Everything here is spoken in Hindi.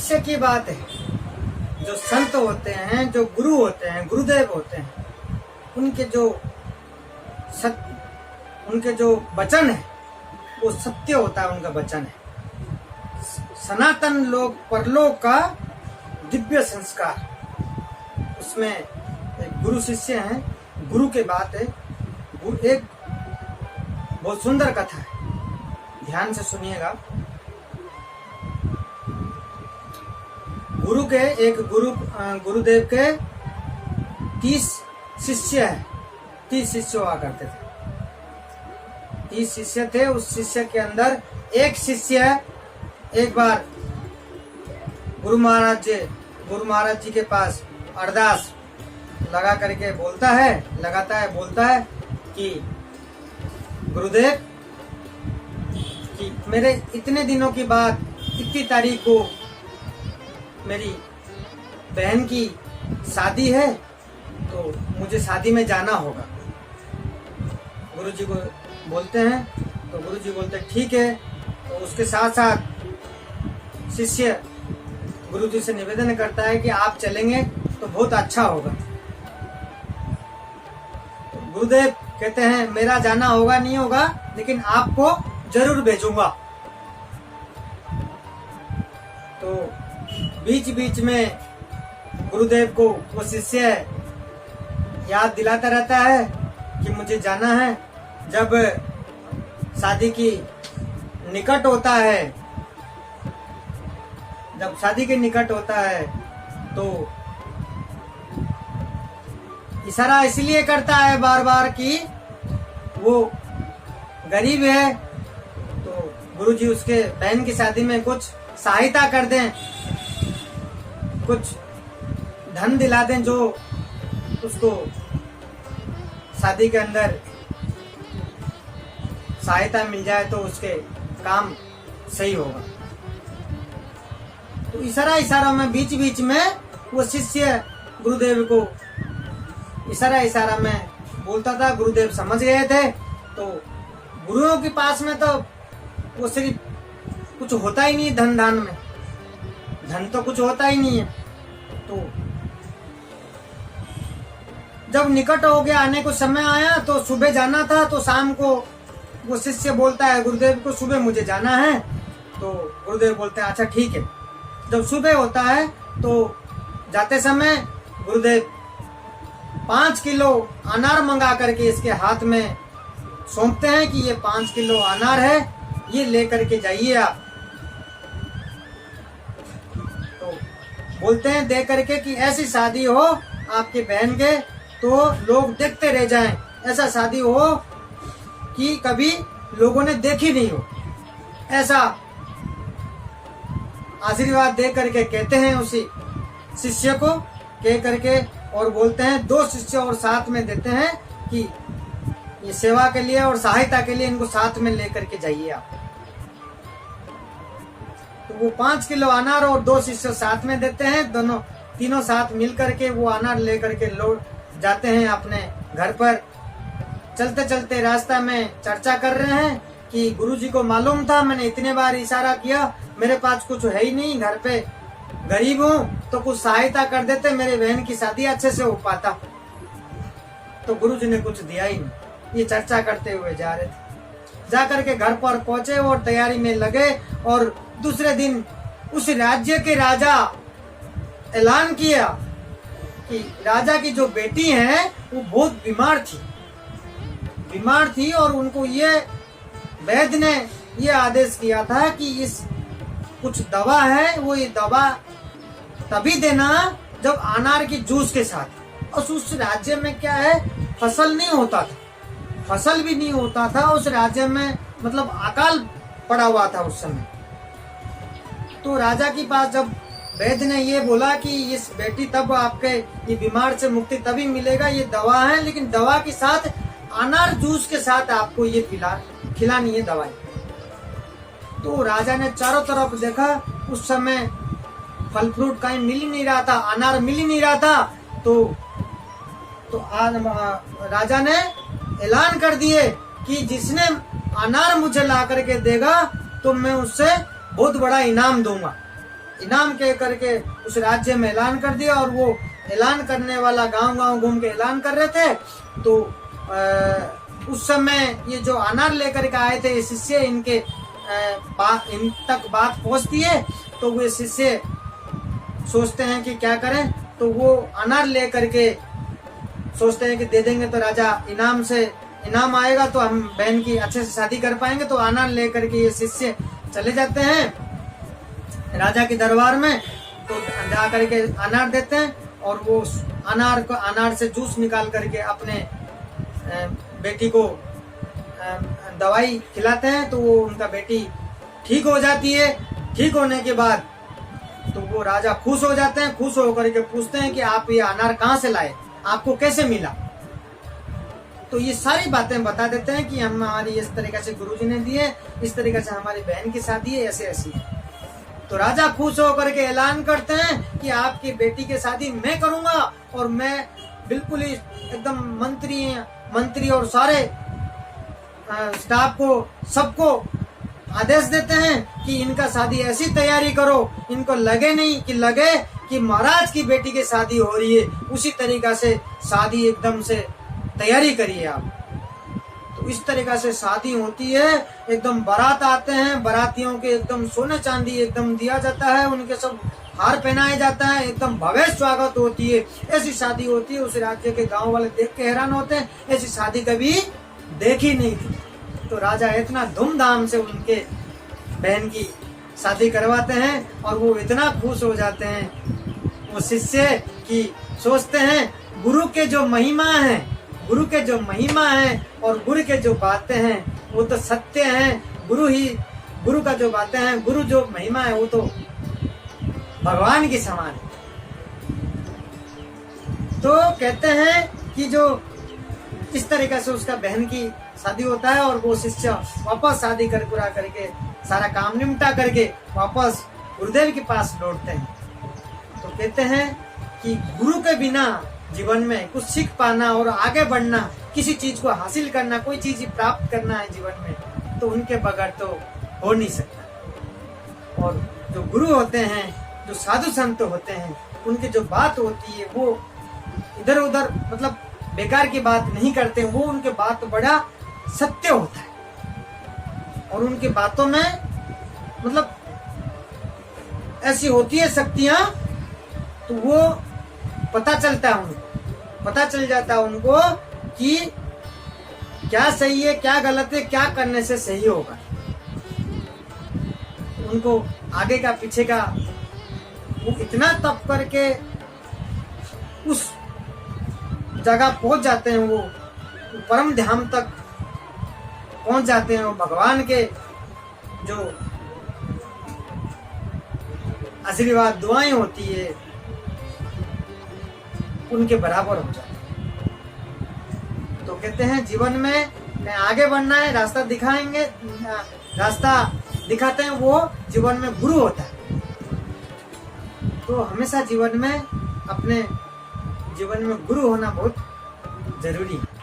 शिष्य की बात है। जो संत होते हैं, जो गुरु होते हैं, गुरुदेव होते हैं, उनके जो वचन है वो सत्य होता है। उनका वचन है सनातन लोक परलोक का दिव्य संस्कार। उसमें एक गुरु शिष्य है, गुरु की बात है। एक बहुत सुंदर कथा है, ध्यान से सुनिएगा। गुरुदेव के 30 शिष्य है, 30 शिष्य हुआ करते थे। 30 शिष्य थे। उस शिष्य के अंदर एक शिष्य एक बार गुरु महाराज जी के पास अरदास लगा करके बोलता है कि गुरुदेव कि मेरे इतने दिनों की बात, इतनी तारीख को मेरी बहन की शादी है, तो मुझे शादी में जाना होगा। गुरुजी को बोलते हैं, तो गुरुजी बोलते हैं ठीक है। तो उसके साथ साथ शिष्य गुरुजी से निवेदन करता है कि आप चलेंगे तो बहुत अच्छा होगा। तो गुरुदेव कहते हैं मेरा जाना होगा नहीं होगा, लेकिन आपको जरूर भेजूंगा। तो बीच बीच में गुरुदेव को वो शिष्य याद दिलाता रहता है कि मुझे जाना है। जब शादी की निकट होता है, तो इशारा इसलिए करता है बार बार कि वो गरीब है, तो गुरुजी उसके बहन की शादी में कुछ सहायता कर दें, कुछ धन दिला दें जो उसको शादी के अंदर सहायता मिल जाए तो उसके काम सही होगा। तो इशारा में बीच बीच में वो शिष्य गुरुदेव को इशारा में बोलता था। गुरुदेव समझ गए थे। तो गुरुओं के पास में तो वो सिर्फ कुछ होता ही नहीं, धन तो कुछ होता ही नहीं है। तो जब निकट हो गया, आने को समय आया, तो सुबह जाना था, तो शाम को वो शिष्य बोलता है गुरुदेव को सुबह मुझे जाना है। तो गुरुदेव बोलते हैं अच्छा ठीक है। जब सुबह होता है तो जाते समय गुरुदेव 5 किलो अनार मंगा करके इसके हाथ में सौंपते हैं कि ये 5 किलो अनार है, ये लेकर के जाइए आप। तो बोलते हैं दे करके कि ऐसी शादी हो आपके बहन के तो लोग देखते रह जाएं, ऐसा शादी हो कि कभी लोगों ने देखी नहीं हो, ऐसा आशीर्वाद दे करके कहते हैं उसी शिष्य को, कह करके और बोलते हैं 2 शिष्य और साथ में देते हैं कि ये सेवा के लिए और सहायता के लिए इनको साथ में लेकर के जाइए आप। तो वो 5 किलो अनार और 2 शिष्य साथ में देते हैं। तीनों साथ मिल करके वो अनार लेकर के लौट जाते हैं अपने घर पर। चलते चलते रास्ता में चर्चा कर रहे हैं कि गुरुजी को मालूम था मैंने इतने बार इशारा किया, मेरे पास कुछ है ही नहीं, घर पे गरीब हूँ, तो कुछ सहायता कर देते, मेरे बहन की शादी अच्छे से हो पाता। तो गुरुजी ने कुछ दिया ही नहीं। ये चर्चा करते हुए जा रहे थे। जा करके घर पर पहुंचे और तैयारी में लगे। और दूसरे दिन उस राज्य के राजा ऐलान किया कि राजा की जो बेटी है वो बहुत बीमार थी और उनको ये वैद्य ने ये आदेश किया था कि इस कुछ दवा है, वो ये दवा तभी देना जब अनार की जूस के साथ। और उस राज्य में क्या है, फसल नहीं होता था, फसल भी नहीं होता था उस राज्य में, मतलब अकाल पड़ा हुआ था उस समय। तो राजा के पास जब वैद्य ने ये बोला कि इस बेटी तब आपके ये बीमार से मुक्ति तभी मिलेगा, ये दवा है, लेकिन दवा के साथ अनार जूस के साथ आपको ये खिलानी है दवाई। तो राजा ने चारों तरफ देखा, उस समय फल फ्रूट कहीं मिल ही नहीं रहा था, अनार मिल ही नहीं रहा था। तो राजा ने ऐलान कर दिए कि जिसने अनार मुझे ला करके देगा तो मैं उससे बहुत बड़ा इनाम दूंगा। इनाम कह करके उस राज्य में ऐलान कर दिया। और वो ऐलान करने वाला गांव गांव घूम के ऐलान कर रहे थे। तो उस समय ये जो अनार लेकर के आए थे ये शिष्य, इनके इन तक बात पहुंचती है। तो वे शिष्य सोचते हैं कि क्या करें। तो वो अनार लेकर के सोचते हैं कि दे देंगे तो राजा इनाम आएगा तो हम बहन की अच्छे से शादी कर पाएंगे। तो अनार लेकर के ये शिष्य चले जाते हैं राजा के दरबार में। तो जा करके अनार देते हैं और वो अनार से जूस निकाल करके अपने बेटी को दवाई खिलाते हैं। तो वो उनका बेटी ठीक हो जाती है। ठीक होने के बाद तो वो राजा खुश हो जाते हैं। खुश होकर के पूछते हैं कि आप ये अनार कहाँ से लाए, आपको कैसे मिला। तो ये सारी बातें बता देते हैं कि हमारी इस तरीके से गुरुजी ने दिए, इस तरीके से हमारी बहन की शादी है, ऐसे ऐसी। तो राजा खुश होकर के ऐलान करते हैं कि आपकी बेटी की शादी मैं करूंगा। और मैं बिल्कुल ही एकदम मंत्री और सारे स्टाफ को सबको आदेश देते हैं कि इनका शादी ऐसी तैयारी करो, इनको लगे कि महाराज की बेटी की शादी हो रही है, उसी तरीका से शादी एकदम से तैयारी करिए आप। तो इस तरीका से शादी होती है। एकदम बारात आते हैं, बारातियों के एकदम सोने चांदी एकदम दिया जाता है, उनके सब हार पहनाया जाता है, एकदम भव्य स्वागत होती है। ऐसी शादी होती है, उस राज्य के गांव वाले देख के हैरान होते हैं, ऐसी शादी कभी देखी नहीं थी। तो राजा इतना धूमधाम से उनके बहन की शादी करवाते हैं और वो इतना खुश हो जाते हैं वो शिष्य कि सोचते हैं गुरु के जो महिमा है और गुरु के जो बातें हैं वो तो सत्य हैं। गुरु का जो बातें हैं, गुरु जो महिमा है वो तो भगवान की समान है। तो कहते हैं कि जो इस तरीके से उसका बहन की शादी होता है और वो शिष्य वापस शादी कर पूरा करके सारा काम निपटा करके वापस गुरुदेव के पास लौटते हैं। तो कहते हैं कि गुरु के बिना जीवन में कुछ सीख पाना और आगे बढ़ना, किसी चीज को हासिल करना, कोई चीज प्राप्त करना है जीवन में, तो उनके बगैर तो हो नहीं सकता। और जो गुरु होते हैं, जो साधु संत होते हैं, उनकी जो बात होती है वो इधर उधर मतलब बेकार की बात नहीं करते। वो उनके बात बड़ा सत्य होता है और उनकी बातों में मतलब ऐसी होती है शक्तियां। तो वो पता चल जाता है उनको कि क्या सही है, क्या गलत है, क्या करने से सही होगा। उनको आगे का पीछे का वो इतना तप करके उस जगह पहुंच जाते हैं, वो परम धाम तक पहुंच जाते हैं। वो भगवान के जो आशीर्वाद दुआएं होती है उनके बराबर हो जाते हैं। तो कहते हैं जीवन में आगे बढ़ना है, रास्ता दिखाते हैं, वो जीवन में गुरु होता है। तो हमेशा जीवन में अपने जीवन में गुरु होना बहुत जरूरी है।